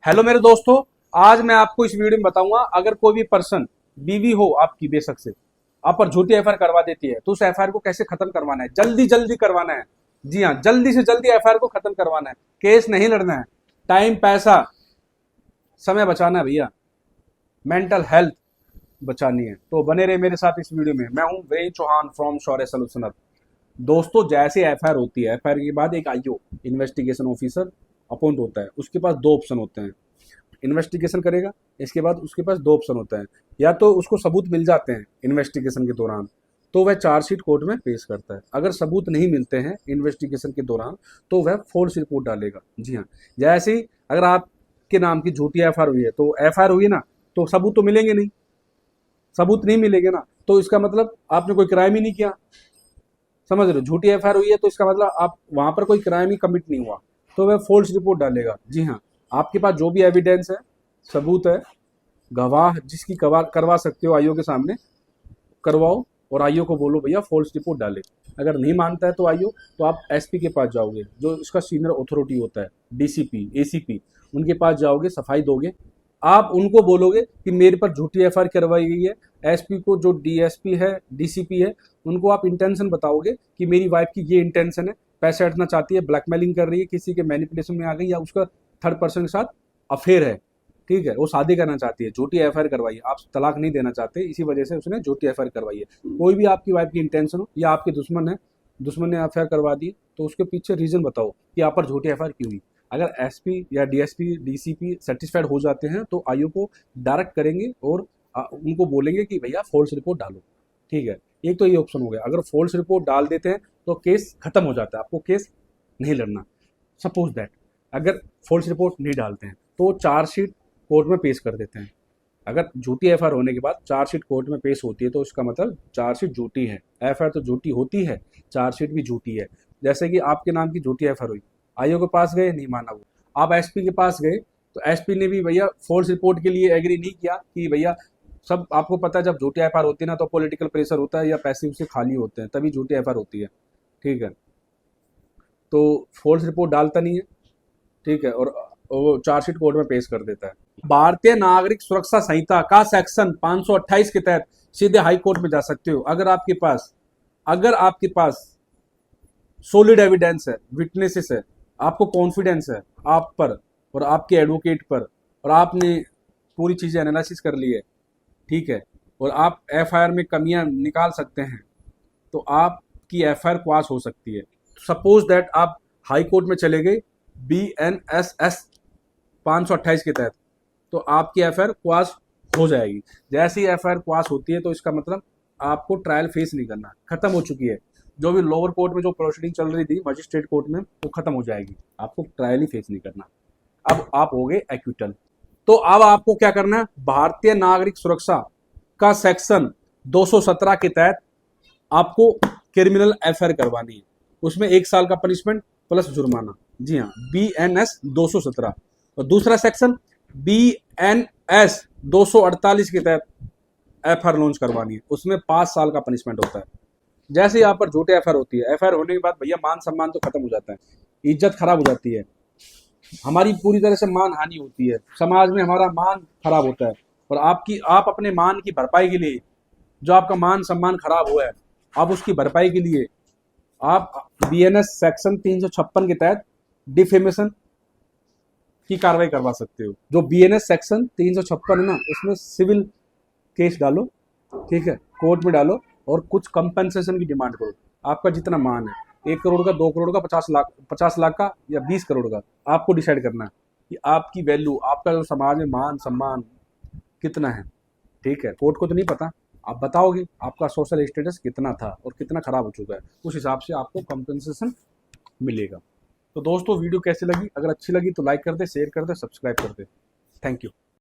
Hello मेरे दोस्तों, आज मैं आपको इस वीडियो में बताऊंगा अगर कोई भी पर्सन बीवी हो आपकी बेशक से आप पर झूठी एफआईआर करवा देती है तो उस एफआईआर को कैसे खत्म करवाना है। जल्दी जल्दी करवाना है। जी हाँ, जल्दी से जल्दी एफआईआर को खत्म करवाना है। केस नहीं लड़ना है। टाइम, पैसा, समय बचाना है भैया। मेंटल हेल्थ बचानी है। तो बने रहे मेरे साथ इस वीडियो में। मैं हूं वीरेंद्र चौहान फ्रॉम शौर्य सॉल्यूशन। दोस्तों, जैसे एफआईआर होती है, एफआईआर के बाद एक आईओ इन्वेस्टिगेशन ऑफिसर अपॉइंट होता है। उसके पास दो ऑप्शन होते हैं। इन्वेस्टिगेशन करेगा, इसके बाद उसके पास दो ऑप्शन होता है। या तो उसको सबूत मिल जाते हैं इन्वेस्टिगेशन के दौरान तो वह चार्जशीट कोर्ट में पेश करता है। अगर सबूत नहीं मिलते हैं इन्वेस्टिगेशन के दौरान तो वह फॉल्स रिपोर्ट डालेगा। जी हाँ, जैसे ही अगर आपके नाम की झूठी एफआईआर हुई है तो एफआईआर हुई ना, तो सबूत तो मिलेंगे नहीं। सबूत नहीं मिलेंगे ना, तो इसका मतलब आपने कोई क्राइम ही नहीं किया। समझ रहे हो? झूठी एफआईआर हुई है तो इसका मतलब आप वहां पर कोई क्राइम ही कमिट नहीं हुआ, तो वह फॉल्स रिपोर्ट डालेगा। जी हाँ, आपके पास जो भी एविडेंस है, सबूत है, गवाह जिसकी करवा सकते हो आईओ के सामने करवाओ और आईओ को बोलो भैया फॉल्स रिपोर्ट डाले। अगर नहीं मानता है तो आईओ, तो आप एसपी के पास जाओगे, जो इसका सीनियर अथॉरिटी होता है, डीसीपी, एसीपी, उनके पास जाओगे, सफाई दोगे। आप उनको बोलोगे कि मेरे पर झूठी एफआईआर करवाई गई है। एसपी को, जो डीएसपी है, डीसीपी है, उनको आप इंटेंशन बताओगे कि मेरी वाइफ की ये इंटेंशन है, पैसे हटना चाहती है, ब्लैकमेलिंग कर रही है, किसी के मैनिपुलेशन में आ गई, या उसका थर्ड पर्सन के साथ अफेयर है। ठीक है, वो शादी करना चाहती है, झूठी एफआईआर करवाई है। आप तलाक नहीं देना चाहते, इसी वजह से उसने झूठी एफआईआर करवाई है। कोई भी आपकी वाइफ की इंटेंशन हो या आपके दुश्मन है, दुश्मन ने एफआईआर करवा दी, तो उसके पीछे रीजन बताओ कि आप पर झूठी एफआईआर क्यों हुई। अगर एसपी या डीएसपी, डीसीपी सेटिस्फाइड हो जाते हैं तो आईओ को डायरेक्ट करेंगे और उनको बोलेंगे कि भैया फॉल्स रिपोर्ट डालो। ठीक है, एक तो ये ऑप्शन हो गया। अगर फॉल्स रिपोर्ट डाल देते हैं तो केस खत्म हो जाता है, आपको केस नहीं लड़ना। सपोज दैट अगर फॉल्स रिपोर्ट नहीं डालते हैं तो चार्जशीट कोर्ट में पेश कर देते हैं। अगर झूठी एफआईआर होने के बाद चार्जशीट कोर्ट में पेश होती है तो इसका मतलब चार्जशीट झूठी है। एफआईआर तो झूठी होती है, चार्जशीट भी झूठी है। जैसे कि आपके नाम की झूठी एफआईआर हुई, आईओ के पास गए, नहीं माना वो, आप एसपी के पास गए तो एसपी ने भी भैया फॉल्स रिपोर्ट के लिए एग्री नहीं किया कि भैया, सब आपको पता है जब झूठी एफआईआर होती है ना तो पॉलिटिकल प्रेशर होता है या पैसे उससे खाली होते हैं, तभी झूठी एफआईआर होती है। ठीक है, तो फॉल्स रिपोर्ट डालता नहीं है। ठीक है, और वो चार्जशीट कोर्ट में पेश कर देता है। भारतीय नागरिक सुरक्षा संहिता का सेक्शन 528 के तहत सीधे हाई कोर्ट में जा सकते हो। अगर आपके पास सॉलिड एविडेंस है, विटनेसेस है, आपको कॉन्फिडेंस है आप पर और आपके एडवोकेट पर, और आपने पूरी चीजें एनालिसिस कर ली है, ठीक है, और आप एफआईआर में कमियां निकाल सकते हैं, तो आपकी एफआईआर क्वाश हो सकती है। सपोज दैट आप हाई कोर्ट में चले गए BNSS 528 के तहत, तो आपकी एफआईआर क्वाश हो जाएगी। जैसे ही एफआईआर क्वाश होती है तो इसका मतलब आपको ट्रायल फेस नहीं करना, खत्म हो चुकी है। जो भी लोअर कोर्ट में जो प्रोसीडिंग चल रही थी मजिस्ट्रेट कोर्ट में, वो खत्म हो जाएगी। आपको ट्रायल ही फेस नहीं करना। अब आप हो गए एक्विटल। तो अब आपको क्या करना है, भारतीय नागरिक सुरक्षा का सेक्शन 217 के तहत आपको क्रिमिनल एफआईआर करवानी है। उसमें 1 साल का पनिशमेंट प्लस जुर्माना। जी हाँ, BNS 217। और दूसरा सेक्शन BNS 248 के तहत एफआईआर लॉन्च करवानी है। उसमें 5 साल का पनिशमेंट होता है। जैसे यहाँ पर झूठे एफआईआर होती है, एफआईआर होने के बाद भैया मान सम्मान तो खत्म हो जाता है, इज्जत खराब हो जाती है, हमारी पूरी तरह से मान हानि होती है, समाज में हमारा मान खराब होता है। और आप अपने मान की भरपाई के लिए, जो आपका मान सम्मान खराब हुआ है, आप उसकी भरपाई के लिए आप BNS सेक्शन 356 के तहत डिफेमेशन की कार्रवाई करवा सकते हो। जो BNS सेक्शन 356 है ना, उसमें सिविल केस डालो, ठीक है, कोर्ट में डालो और कुछ कंपनसेशन की डिमांड करो। आपका जितना मान है, 1 करोड़ का, 2 करोड़ का, 50 लाख का या 20 करोड़ का, आपको डिसाइड करना है कि आपकी वैल्यू, आपका जो समाज में मान सम्मान कितना है। ठीक है, कोर्ट को तो नहीं पता, आप बताओगे आपका सोशल स्टेटस कितना था और कितना खराब हो चुका है, उस हिसाब से आपको कंपनसेशन मिलेगा। तो दोस्तों, वीडियो कैसी लगी? अगर अच्छी लगी तो लाइक कर दे, शेयर कर दे, सब्सक्राइब कर दे। Thank you.